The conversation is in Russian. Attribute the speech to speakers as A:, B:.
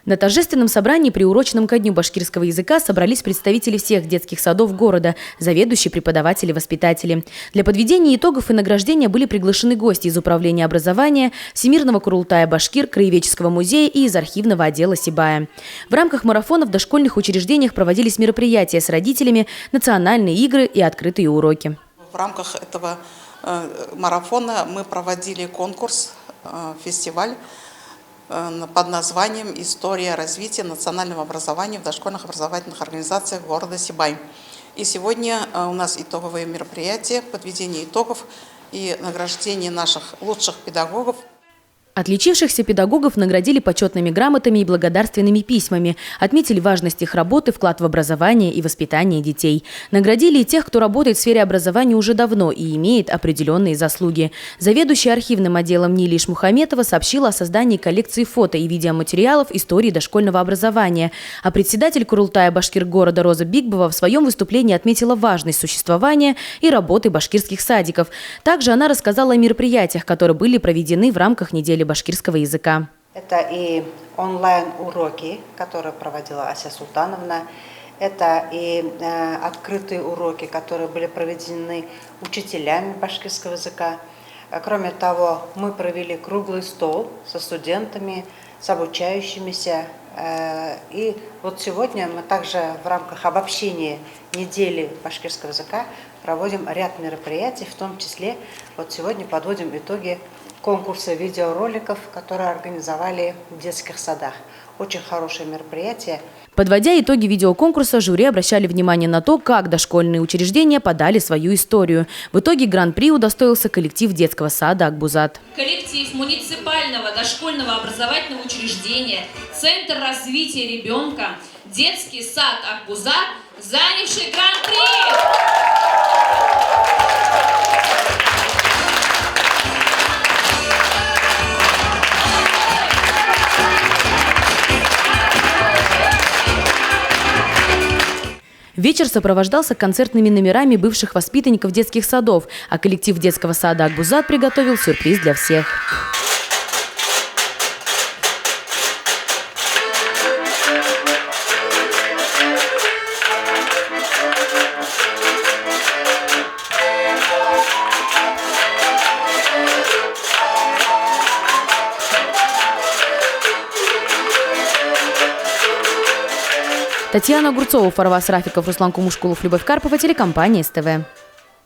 A: На торжественном собрании, приуроченном ко Дню башкирского языка, собрались представители всех детских садов города, заведующие, преподаватели, воспитатели. Для подведения итогов и награждения были приглашены гости из Управления образования, Всемирного Курултая Башкир, Краеведческого музея и из архивного отдела Сибая. В рамках марафона в дошкольных учреждениях проводились мероприятия с родителями, национальные игры и открытые уроки.
B: В рамках этого марафона мы проводили конкурс, фестиваль под названием «История развития национального образования в дошкольных образовательных организациях города Сибай». И сегодня у нас итоговые мероприятия, подведение итогов и награждение наших лучших педагогов.
A: Отличившихся педагогов наградили почетными грамотами и благодарственными письмами, отметили важность их работы, вклад в образование и воспитание детей. Наградили и тех, кто работает в сфере образования уже давно и имеет определенные заслуги. Заведующая архивным отделом Нилиш Мухаметова сообщила о создании коллекции фото и видеоматериалов истории дошкольного образования. А председатель Курултая Башкир города Роза Бигбова в своем выступлении отметила важность существования и работы башкирских садиков. Также она рассказала о мероприятиях, которые были проведены в рамках недели башкирского языка.
C: Это и онлайн-уроки, которые проводила Ася Султановна. Это и открытые уроки, которые были проведены учителями башкирского языка. Кроме того, мы провели круглый стол со студентами, с обучающимися. И вот сегодня мы также в рамках обобщения недели башкирского языка проводим ряд мероприятий, в том числе вот сегодня подводим итоги конкурса видеороликов, которые организовали в детских садах. Очень хорошее мероприятие.
A: Подводя итоги видеоконкурса, жюри обращали внимание на то, как дошкольные учреждения подали свою историю. В итоге гран-при удостоился коллектив детского сада «Акбузат».
D: Коллектив муниципального дошкольного образовательного учреждения «Центр развития ребенка», детский сад «Акбузат», занявший гран-при.
A: Вечер сопровождался концертными номерами бывших воспитанников детских садов, а коллектив детского сада «Акбузат» приготовил сюрприз для всех. Татьяна Огурцова, Фарваз Рафиков, Руслан Кумушкулов, Любовь Карпова, телекомпания СТВ.